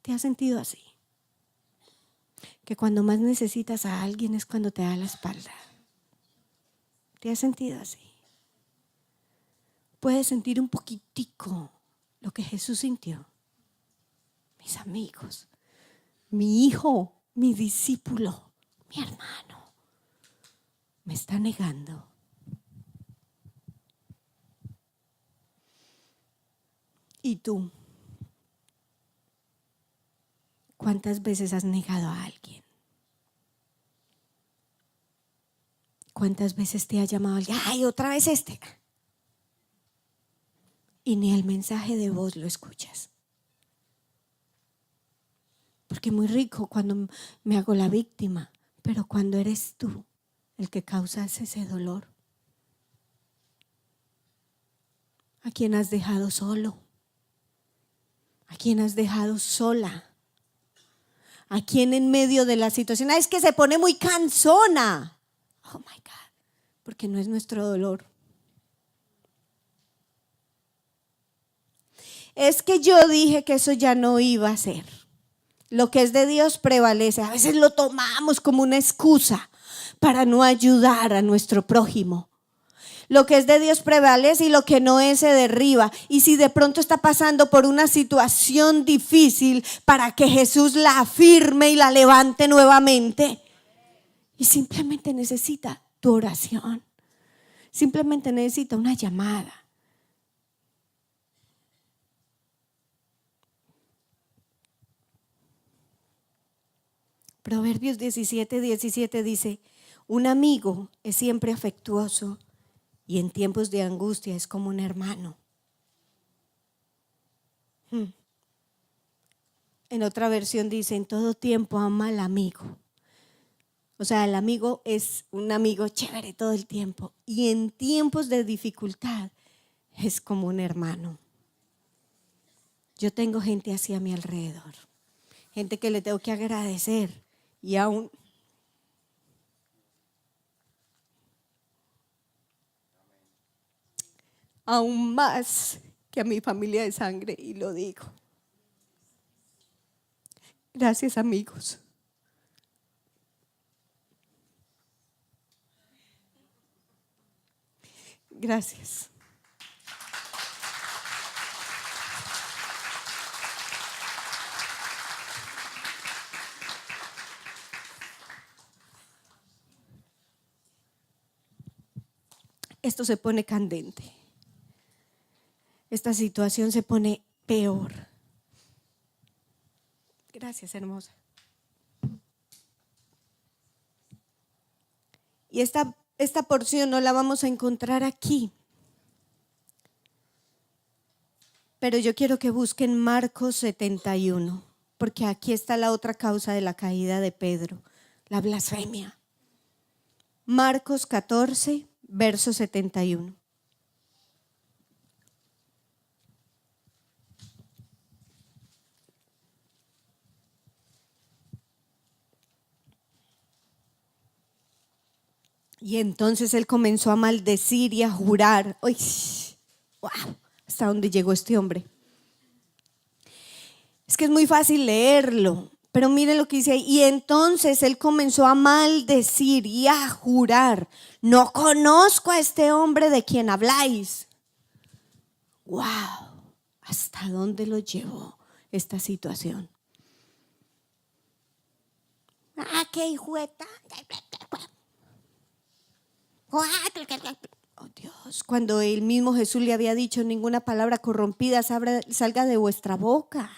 ¿Te has sentido así? Que cuando más necesitas a alguien es cuando te da la espalda. ¿Te has sentido así? Puedes sentir un poquitico lo que Jesús sintió. Mis amigos, mi hijo, mi discípulo, mi hermano, me está negando. ¿Y tú? ¿Cuántas veces has negado a alguien? ¿Cuántas veces te ha llamado alguien? ¡Ay, otra vez este! Y ni el mensaje de voz lo escuchas. Porque muy rico cuando me hago la víctima, pero cuando eres tú el que causas ese dolor. ¿A quién has dejado solo? ¿A quién has dejado sola? ¿A quién en medio de la situación? Es que se pone muy cansona. Oh my God, porque no es nuestro dolor. Es que yo dije que eso ya no iba a ser. Lo que es de Dios prevalece. A veces lo tomamos como una excusa para no ayudar a nuestro prójimo. Lo que es de Dios prevalece y lo que no es se derriba. Y si de pronto está pasando por una situación difícil, para que Jesús la afirme y la levante nuevamente. Y simplemente necesita tu oración. Simplemente necesita una llamada. Proverbios 17:17 dice, un amigo es siempre afectuoso y en tiempos de angustia es como un hermano. En otra versión dice, en todo tiempo ama al amigo. O sea, el amigo es un amigo chévere todo el tiempo. Y en tiempos de dificultad es como un hermano. Yo tengo gente así a mi alrededor. Gente que le tengo que agradecer. Y aún más que a mi familia de sangre. Y lo digo. Gracias, amigos. Gracias. Esto se pone candente. Esta situación se pone peor. Gracias, hermosa. Y esta porción no la vamos a encontrar aquí. Pero yo quiero que busquen Marcos 71, porque aquí está la otra causa de la caída de Pedro, la blasfemia. Marcos 14, verso 71. Y entonces él comenzó a maldecir y a jurar. ¡Uy! ¡Wow! ¿Hasta dónde llegó este hombre? Es que es muy fácil leerlo, pero miren lo que dice ahí. Y entonces él comenzó a maldecir y a jurar. No conozco a este hombre de quien habláis. ¡Wow! ¿Hasta dónde lo llevó esta situación? ¡Qué hijueta! Oh Dios, cuando el mismo Jesús le había dicho: ninguna palabra corrompida salga de vuestra boca.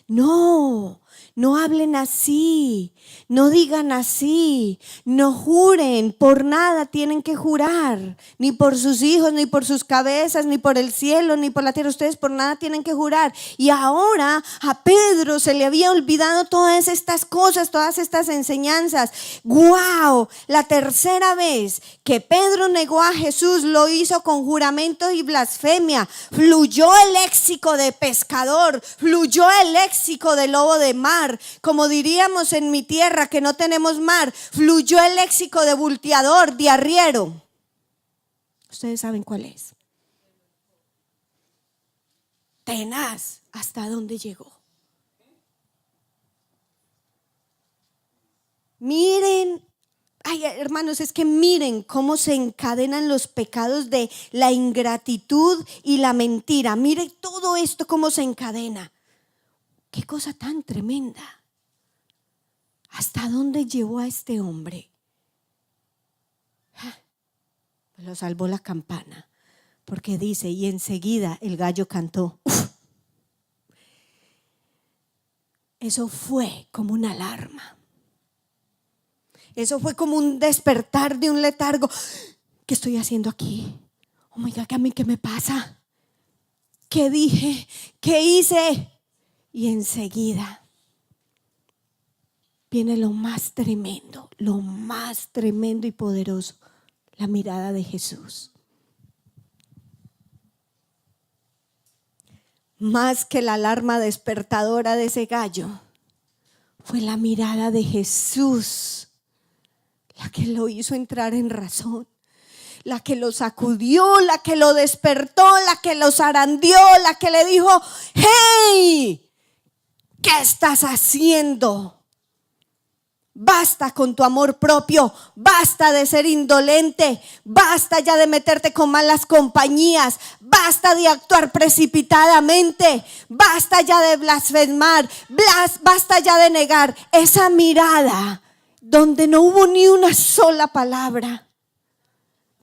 No, no hablen así, no digan así, no juren, por nada tienen que jurar, ni por sus hijos, ni por sus cabezas, ni por el cielo, ni por la tierra. Ustedes por nada tienen que jurar. Y ahora a Pedro se le había olvidado todas estas cosas, todas estas enseñanzas. ¡Guau! La tercera vez que Pedro negó a Jesús lo hizo con juramento y blasfemia. Fluyó el léxico de pescador, fluyó el léxico de lobo de mar, como diríamos en mi tierra que no tenemos mar, fluyó el léxico de volteador, de arriero. Ustedes saben cuál es. Tenaz, ¿hasta dónde llegó? Miren, ay hermanos, es que miren cómo se encadenan los pecados de la ingratitud y la mentira. Miren todo esto cómo se encadena. Qué cosa tan tremenda. ¿Hasta dónde llevó a este hombre? Lo salvó la campana, porque dice: y enseguida el gallo cantó. Uf. Eso fue como una alarma. Eso fue como un despertar de un letargo. ¿Qué estoy haciendo aquí? Oh my God, ¿a mí qué me pasa? ¿Qué dije? ¿Qué hice? Y enseguida viene lo más tremendo y poderoso: la mirada de Jesús. Más que la alarma despertadora de ese gallo, fue la mirada de Jesús la que lo hizo entrar en razón, la que lo sacudió, la que lo despertó, la que lo zarandeó, la que le dijo: ¡hey! ¿Qué estás haciendo? Basta con tu amor propio, basta de ser indolente, basta ya de meterte con malas compañías, basta de actuar precipitadamente, basta ya de blasfemar, basta ya de negar. Esa mirada donde no hubo ni una sola palabra,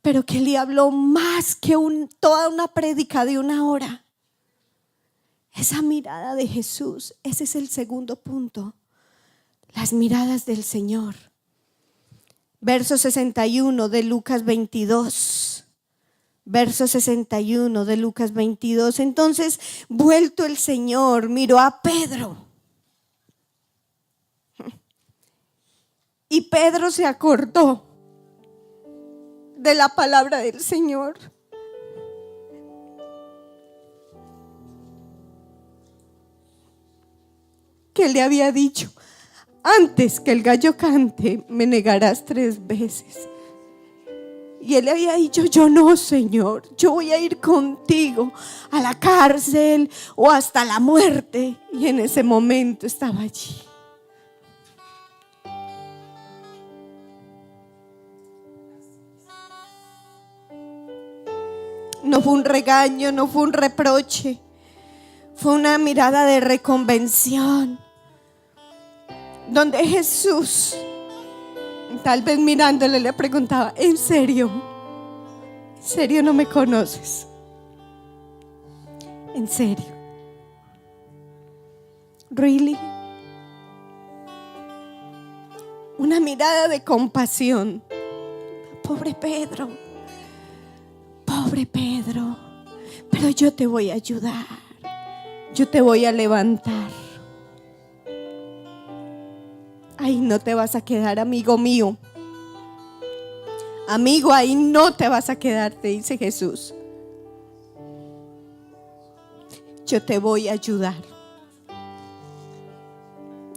pero que le habló más que toda una prédica de 1 hora. Esa mirada de Jesús, ese es el segundo punto. Las miradas del Señor. Verso 61 de Lucas 22. Verso 61 de Lucas 22. Entonces, vuelto el Señor, miró a Pedro. Y Pedro se acordó de la palabra del Señor. Que le había dicho: antes que el gallo cante, me negarás 3 veces. Y él le había dicho: yo no, Señor, yo voy a ir contigo a la cárcel o hasta la muerte. Y en ese momento estaba allí. No fue un regaño, no fue un reproche, fue una mirada de reconvención, donde Jesús, tal vez mirándole, le preguntaba: ¿en serio no me conoces? ¿En serio? ¿Really? Una mirada de compasión. Pobre Pedro, pero yo te voy a ayudar, yo te voy a levantar. Ahí no te vas a quedar, amigo mío. Amigo, ahí no te vas a quedar, te dice Jesús. Yo te voy a ayudar.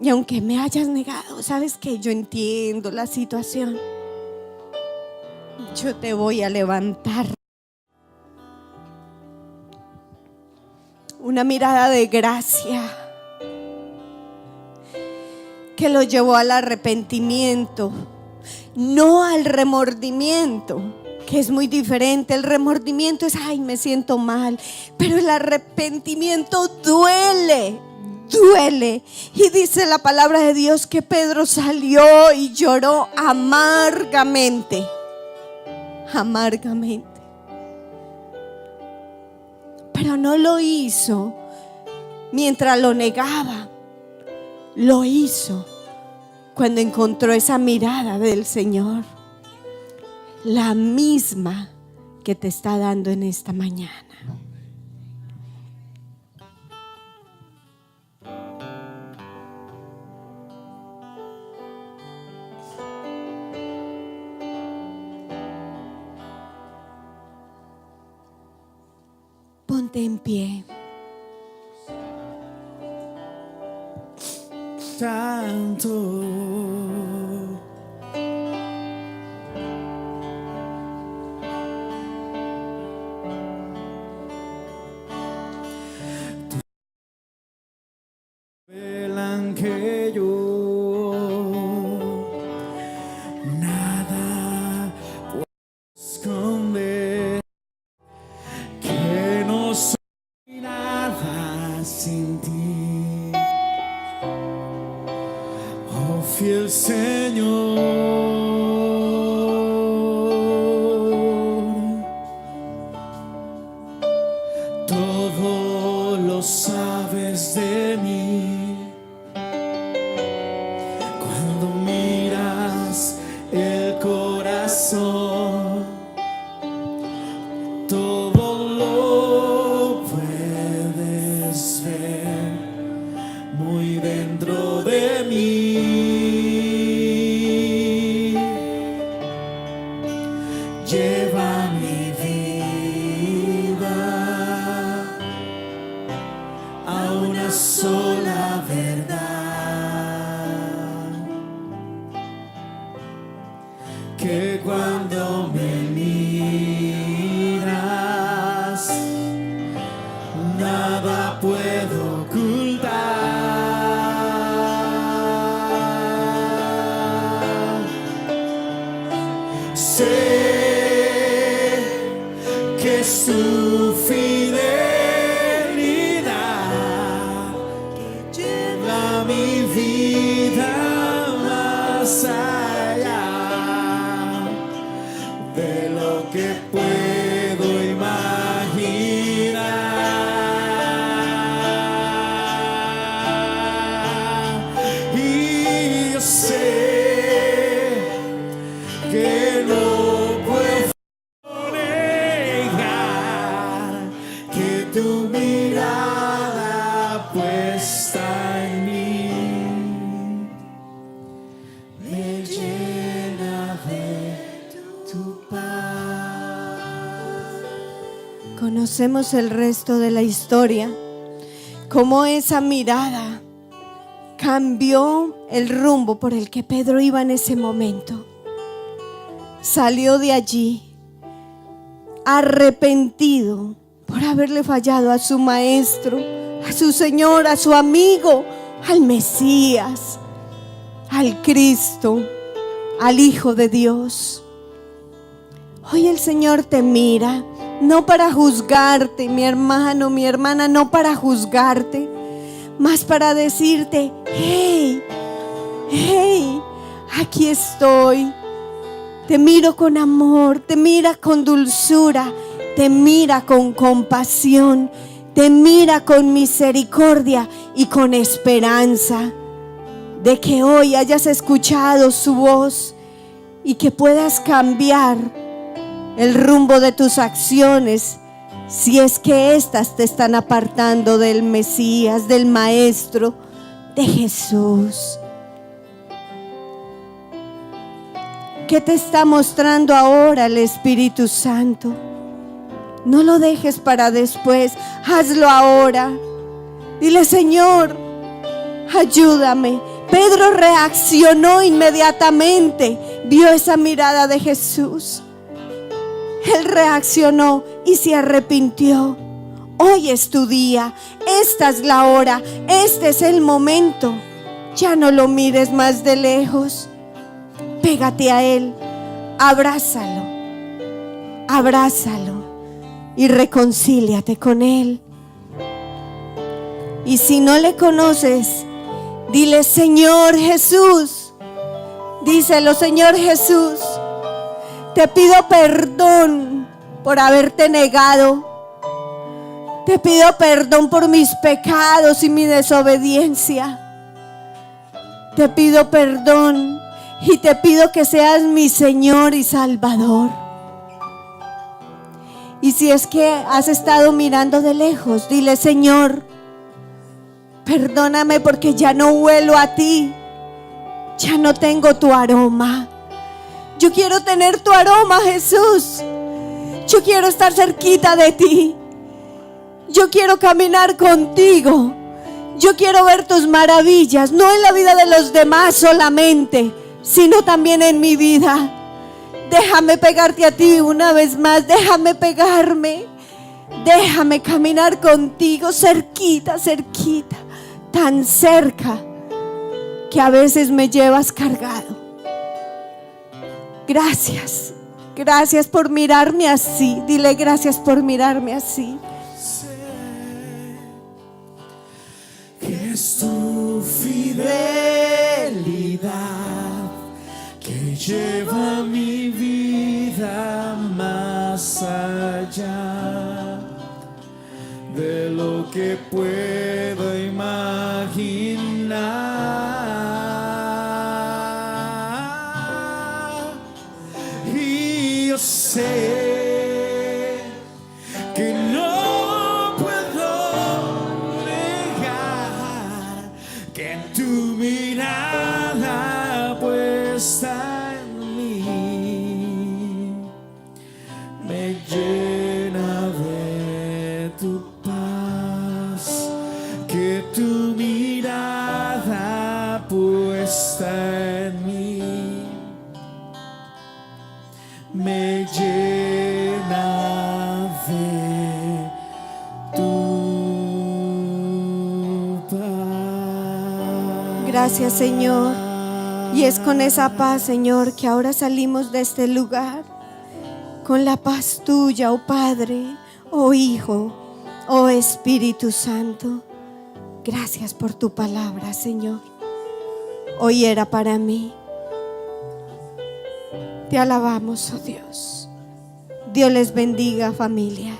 Y aunque me hayas negado, ¿sabes qué? Yo entiendo la situación. Yo te voy a levantar. Una mirada de gracia que lo llevó al arrepentimiento, no al remordimiento, que es muy diferente. El remordimiento es: ay, me siento mal, pero el arrepentimiento duele. Y dice la palabra de Dios que Pedro salió y lloró amargamente. Pero no lo hizo mientras lo negaba. Lo hizo cuando encontró esa mirada del Señor, la misma que te está dando en esta mañana. Ponte en pie. Tanto velan que yo nada puedo esconder, que no soy nada sin ti. Oh, fiel Señor, todo lo sabes de mí. Cuando miras el corazón, todo lo puedes ver muy dentro de mí. Lleva mi vida a una sola verdad, que cuando me miras nada puedo ocultar. Sé que es tu fidelidad que lleva mi vida más allá de lo que puedo imaginar. Y yo sé que no puedo negar que tu mirada puesta en mí me llena de tu paz. Conocemos el resto de la historia, cómo esa mirada cambió el rumbo por el que Pedro iba en ese momento. Salió de allí arrepentido por haberle fallado a su maestro, a su Señor, a su amigo, al Mesías, al Cristo, al Hijo de Dios. Hoy el Señor te mira, no para juzgarte, mi hermano, mi hermana, no para juzgarte, más para decirte: hey, hey, aquí estoy. Te miro con amor, te mira con dulzura, te mira con compasión, te mira con misericordia y con esperanza de que hoy hayas escuchado su voz y que puedas cambiar el rumbo de tus acciones, si es que éstas te están apartando del Mesías, del Maestro, de Jesús. ¿Qué te está mostrando ahora el Espíritu Santo? No lo dejes para después, hazlo ahora. Dile: Señor, ayúdame. Pedro reaccionó inmediatamente, vio esa mirada de Jesús. Él reaccionó y se arrepintió. Hoy es tu día, esta es la hora, este es el momento. Ya no lo mires más de lejos. Pégate a Él, abrázalo, abrázalo y reconcíliate con Él. Y si no le conoces, dile: Señor Jesús, díselo: Señor Jesús, te pido perdón por haberte negado. Te pido perdón por mis pecados y mi desobediencia. Te pido perdón y te pido que seas mi Señor y Salvador. Y si es que has estado mirando de lejos, dile: Señor, perdóname porque ya no huelo a ti, ya no tengo tu aroma. Yo quiero tener tu aroma, Jesús. Yo quiero estar cerquita de ti. Yo quiero caminar contigo. Yo quiero ver tus maravillas, no en la vida de los demás solamente, sino también en mi vida. Déjame pegarte a ti una vez más, déjame pegarme. Déjame caminar contigo cerquita, cerquita, tan cerca que a veces me llevas cargado. Gracias, gracias por mirarme así. Dile: gracias por mirarme así. Que es tu fidelidad que lleva mi vida más allá de lo que puedo imaginar. Y yo sé que no puedo negar que tu mirada puesta en mí me llena de tu paz, que tu mirada puesta en mí me llena de tu paz. Gracias, Señor. Y es con esa paz, Señor, que ahora salimos de este lugar, con la paz tuya, oh Padre, oh Hijo, oh Espíritu Santo. Gracias por tu palabra, Señor. Hoy era para mí. Te alabamos, oh Dios. Dios les bendiga, familia.